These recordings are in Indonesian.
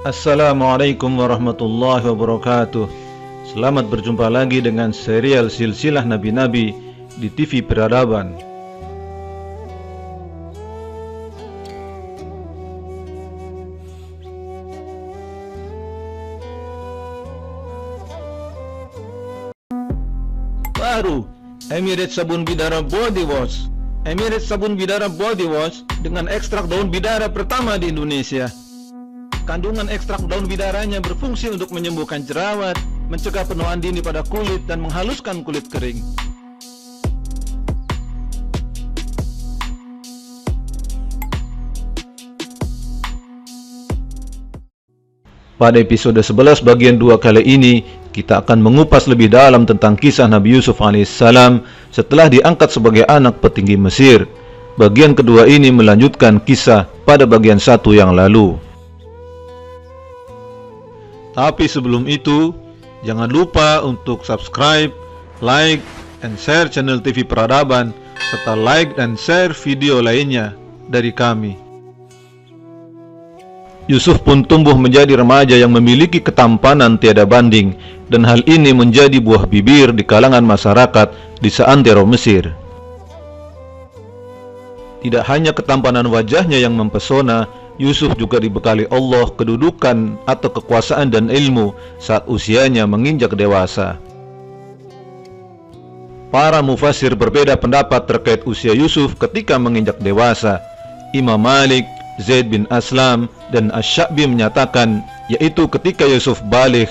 Assalamualaikum warahmatullahi wabarakatuh. Selamat berjumpa lagi dengan serial silsilah Nabi-Nabi di TV Peradaban. Baru Emirates Sabun Bidara Body Wash. Emirates Sabun Bidara Body Wash dengan ekstrak daun bidara pertama di Indonesia. Kandungan ekstrak daun bidaranya berfungsi untuk menyembuhkan jerawat, mencegah penuaan dini pada kulit, dan menghaluskan kulit kering. Pada episode 11 bagian 2 kali ini, kita akan mengupas lebih dalam tentang kisah Nabi Yusuf alaihissalam setelah diangkat sebagai anak petinggi Mesir. Bagian kedua ini melanjutkan kisah pada bagian 1 yang lalu. Tapi sebelum itu, jangan lupa untuk subscribe, like, and share channel TV Peradaban, serta like dan share video lainnya dari kami. Yusuf pun tumbuh menjadi remaja yang memiliki ketampanan tiada banding, dan hal ini menjadi buah bibir di kalangan masyarakat di seantero Mesir. Tidak hanya ketampanan wajahnya yang mempesona, Yusuf juga dibekali Allah kedudukan atau kekuasaan dan ilmu saat usianya menginjak dewasa. Para mufassir berbeda pendapat terkait usia Yusuf ketika menginjak dewasa. Imam Malik, Zaid bin Aslam, dan Asy-Sya'bi menyatakan yaitu ketika Yusuf baligh,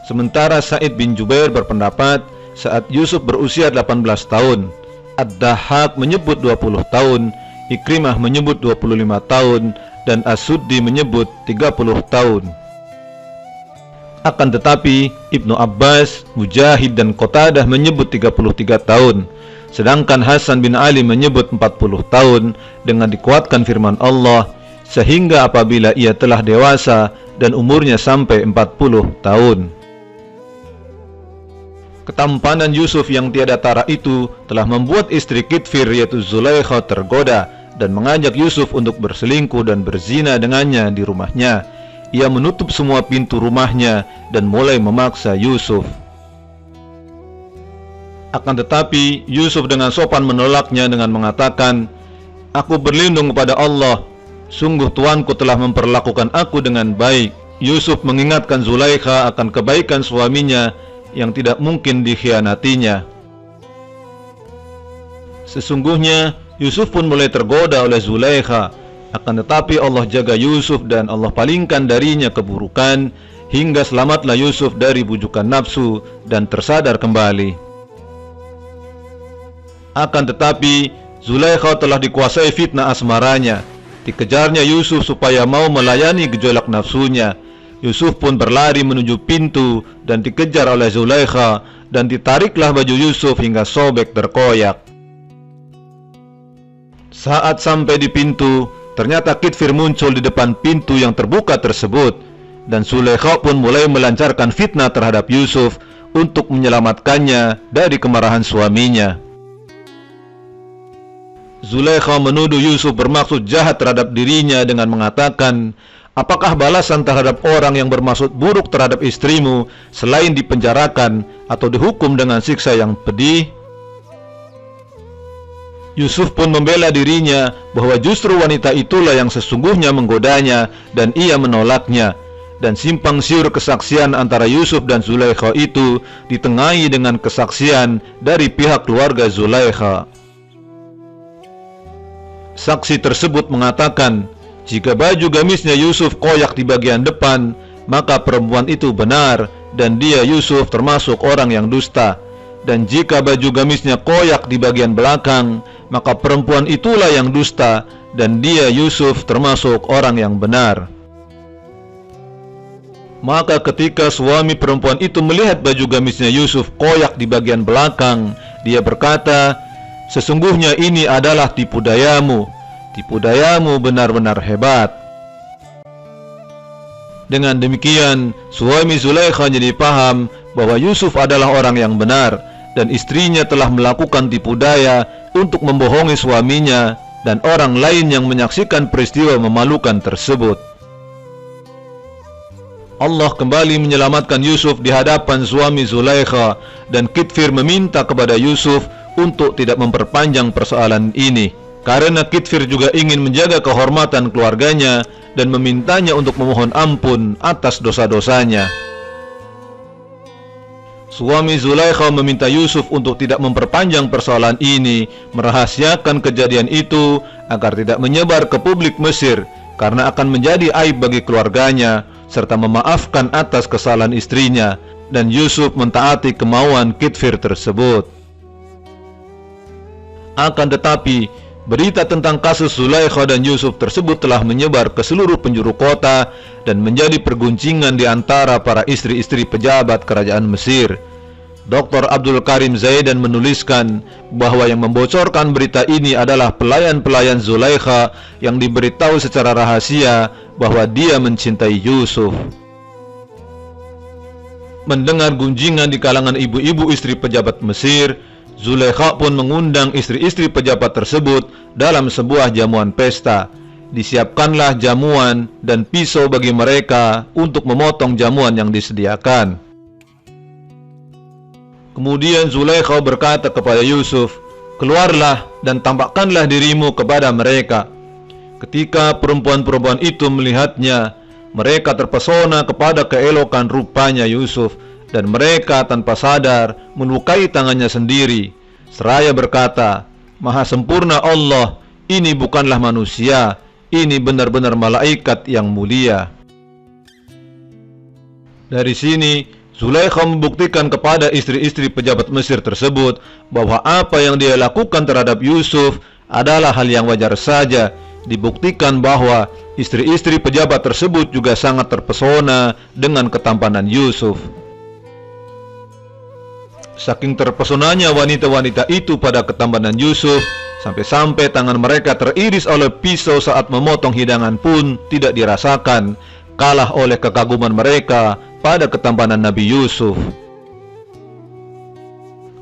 sementara Sa'id bin Jubair berpendapat saat Yusuf berusia 18 tahun. Ad-Dahhak menyebut 20 tahun, Ikrimah menyebut 25 tahun, dan As-Suddi menyebut 30 tahun. Akan tetapi Ibnu Abbas, Mujahid, dan Qatadah menyebut 33 tahun, sedangkan Hasan bin Ali menyebut 40 tahun dengan dikuatkan firman Allah, sehingga apabila ia telah dewasa dan umurnya sampai 40 tahun. Ketampanan Yusuf yang tiada tara itu telah membuat istri Kitfir yaitu Zulaikha tergoda dan mengajak Yusuf untuk berselingkuh dan berzina dengannya di rumahnya. Ia menutup semua pintu rumahnya dan mulai memaksa Yusuf. Akan tetapi Yusuf dengan sopan menolaknya dengan mengatakan, "Aku berlindung kepada Allah, sungguh Tuanku telah memperlakukan aku dengan baik." Yusuf mengingatkan Zulaikha akan kebaikan suaminya yang tidak mungkin dikhianatinya. Sesungguhnya Yusuf pun mulai tergoda oleh Zulaikha, akan tetapi Allah jaga Yusuf dan Allah palingkan darinya keburukan, hingga selamatlah Yusuf dari bujukan nafsu dan tersadar kembali. Akan tetapi Zulaikha telah dikuasai fitnah asmaranya. Dikejarnya Yusuf supaya mau melayani gejolak nafsunya. Yusuf pun berlari menuju pintu dan dikejar oleh Zulaikha, dan ditariklah baju Yusuf hingga sobek terkoyak. Saat sampai di pintu, ternyata Kitfir muncul di depan pintu yang terbuka tersebut, dan Zulaikha pun mulai melancarkan fitnah terhadap Yusuf untuk menyelamatkannya dari kemarahan suaminya. Zulaikha menuduh Yusuf bermaksud jahat terhadap dirinya dengan mengatakan, "Apakah balasan terhadap orang yang bermaksud buruk terhadap istrimu selain dipenjarakan atau dihukum dengan siksa yang pedih?" Yusuf pun membela dirinya bahwa justru wanita itulah yang sesungguhnya menggodanya dan ia menolaknya, dan simpang siur kesaksian antara Yusuf dan Zulaikha itu ditengahi dengan kesaksian dari pihak keluarga Zulaikha. Saksi tersebut mengatakan, jika baju gamisnya Yusuf koyak di bagian depan, maka perempuan itu benar dan dia Yusuf termasuk orang yang dusta. Dan jika baju gamisnya koyak di bagian belakang, maka perempuan itulah yang dusta dan dia Yusuf termasuk orang yang benar. Maka ketika suami perempuan itu melihat baju gamisnya Yusuf koyak di bagian belakang, dia berkata, "Sesungguhnya ini adalah tipu dayamu. Tipu dayamu benar-benar hebat." Dengan demikian, suami Zulaikha jadi paham bahwa Yusuf adalah orang yang benar, dan istrinya telah melakukan tipu daya untuk membohongi suaminya dan orang lain yang menyaksikan peristiwa memalukan tersebut. Allah kembali menyelamatkan Yusuf di hadapan suami Zulaikha, dan Kitfir meminta kepada Yusuf untuk tidak memperpanjang persoalan ini, karena Kitfir juga ingin menjaga kehormatan keluarganya dan memintanya untuk memohon ampun atas dosa-dosanya. Suami Zulaikha meminta Yusuf untuk tidak memperpanjang persoalan ini, merahasiakan kejadian itu agar tidak menyebar ke publik Mesir, karena akan menjadi aib bagi keluarganya, serta memaafkan atas kesalahan istrinya, dan Yusuf mentaati kemauan Kitfir tersebut. Akan tetapi, berita tentang kasus Zulaikha dan Yusuf tersebut telah menyebar ke seluruh penjuru kota dan menjadi perguncingan di antara para istri-istri pejabat kerajaan Mesir. Dr. Abdul Karim Zaidan menuliskan bahwa yang membocorkan berita ini adalah pelayan-pelayan Zulaikha yang diberitahu secara rahasia bahwa dia mencintai Yusuf. Mendengar gunjingan di kalangan ibu-ibu istri pejabat Mesir, Zulaikha pun mengundang istri-istri pejabat tersebut dalam sebuah jamuan pesta. Disiapkanlah jamuan dan pisau bagi mereka untuk memotong jamuan yang disediakan. Kemudian Zulaikha berkata kepada Yusuf, "Keluarlah dan tampakkanlah dirimu kepada mereka." Ketika perempuan-perempuan itu melihatnya, mereka terpesona kepada keelokan rupanya Yusuf, dan mereka tanpa sadar melukai tangannya sendiri, seraya berkata, "Maha sempurna Allah, ini bukanlah manusia, ini benar-benar malaikat yang mulia." Dari sini, Zulaikha membuktikan kepada istri-istri pejabat Mesir tersebut bahwa apa yang dia lakukan terhadap Yusuf adalah hal yang wajar saja. Dibuktikan bahwa istri-istri pejabat tersebut juga sangat terpesona dengan ketampanan Yusuf. Saking terpesonanya wanita-wanita itu pada ketampanan Yusuf, sampai-sampai tangan mereka teriris oleh pisau saat memotong hidangan pun tidak dirasakan, kalah oleh kekaguman mereka pada ketampanan Nabi Yusuf.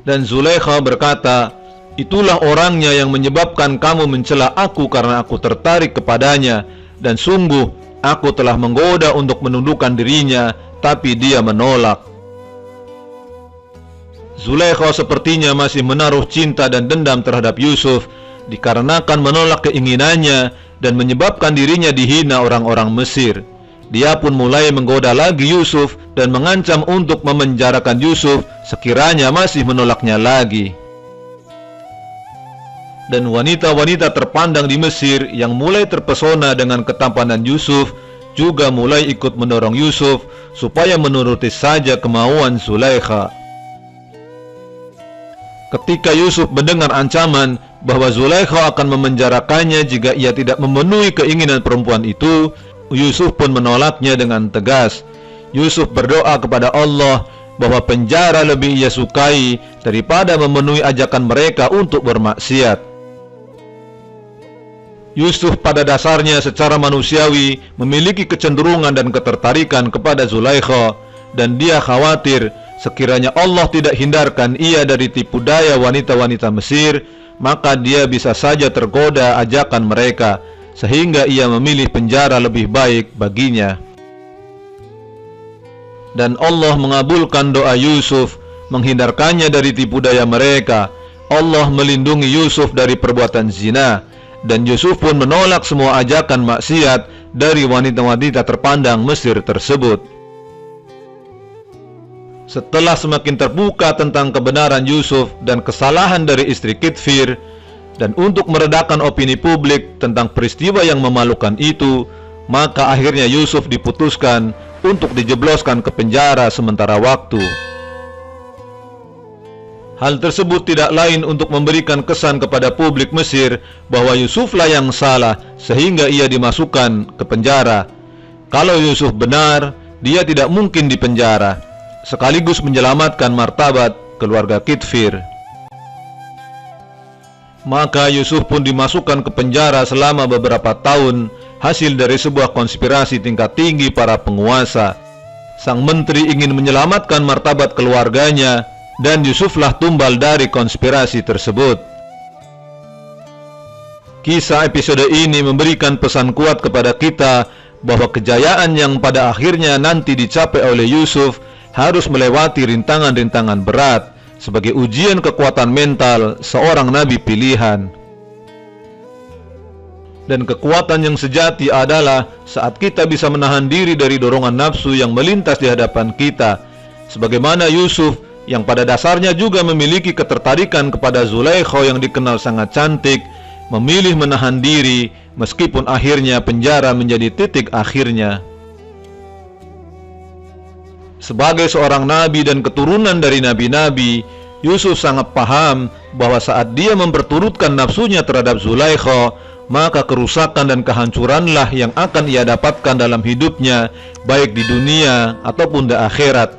Dan Zulaikha berkata, "Itulah orangnya yang menyebabkan kamu mencela aku karena aku tertarik kepadanya, dan sungguh aku telah menggoda untuk menundukkan dirinya, tapi dia menolak." Zulaikha sepertinya masih menaruh cinta dan dendam terhadap Yusuf, dikarenakan menolak keinginannya dan menyebabkan dirinya dihina orang-orang Mesir. Dia pun mulai menggoda lagi Yusuf dan mengancam untuk memenjarakan Yusuf sekiranya masih menolaknya lagi. Dan wanita-wanita terpandang di Mesir yang mulai terpesona dengan ketampanan Yusuf juga mulai ikut mendorong Yusuf supaya menuruti saja kemauan Zulaikha. Ketika Yusuf mendengar ancaman bahwa Zulaikha akan memenjarakannya jika ia tidak memenuhi keinginan perempuan itu, Yusuf pun menolaknya dengan tegas. Yusuf berdoa kepada Allah bahwa penjara lebih ia sukai daripada memenuhi ajakan mereka untuk bermaksiat. Yusuf pada dasarnya secara manusiawi memiliki kecenderungan dan ketertarikan kepada Zulaikha, dan dia khawatir sekiranya Allah tidak hindarkan ia dari tipu daya wanita-wanita Mesir, maka dia bisa saja tergoda ajakan mereka, sehingga ia memilih penjara lebih baik baginya. Dan Allah mengabulkan doa Yusuf, menghindarkannya dari tipu daya mereka. Allah melindungi Yusuf dari perbuatan zina, dan Yusuf pun menolak semua ajakan maksiat dari wanita-wanita terpandang Mesir tersebut. Setelah semakin terbuka tentang kebenaran Yusuf dan kesalahan dari istri Kitfir, dan untuk meredakan opini publik tentang peristiwa yang memalukan itu, maka akhirnya Yusuf diputuskan untuk dijebloskan ke penjara sementara waktu. Hal tersebut tidak lain untuk memberikan kesan kepada publik Mesir bahwa Yusuflah yang salah sehingga ia dimasukkan ke penjara. Kalau Yusuf benar, dia tidak mungkin dipenjara, sekaligus menyelamatkan martabat keluarga Kitfir. Maka Yusuf pun dimasukkan ke penjara selama beberapa tahun, hasil dari sebuah konspirasi tingkat tinggi para penguasa. Sang menteri ingin menyelamatkan martabat keluarganya, dan Yusuflah tumbal dari konspirasi tersebut. Kisah episode ini memberikan pesan kuat kepada kita bahwa kejayaan yang pada akhirnya nanti dicapai oleh Yusuf harus melewati rintangan-rintangan berat sebagai ujian kekuatan mental seorang nabi pilihan. Dan kekuatan yang sejati adalah saat kita bisa menahan diri dari dorongan nafsu yang melintas di hadapan kita, sebagaimana Yusuf yang pada dasarnya juga memiliki ketertarikan kepada Zulaikha yang dikenal sangat cantik, memilih menahan diri meskipun akhirnya penjara menjadi titik akhirnya. Sebagai seorang nabi dan keturunan dari nabi-nabi, Yusuf sangat paham bahwa saat dia memperturutkan nafsunya terhadap Zulaikha, maka kerusakan dan kehancuranlah yang akan ia dapatkan dalam hidupnya, baik di dunia ataupun di akhirat.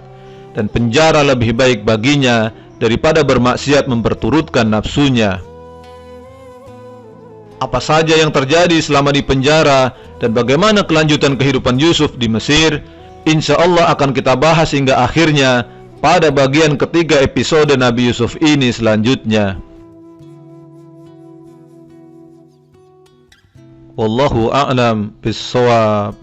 Dan penjara lebih baik baginya daripada bermaksiat memperturutkan nafsunya. Apa saja yang terjadi selama di penjara dan bagaimana kelanjutan kehidupan Yusuf di Mesir, insya Allah akan kita bahas hingga akhirnya pada bagian ketiga episode Nabi Yusuf ini selanjutnya. Wallahu a'lam bis-shawab.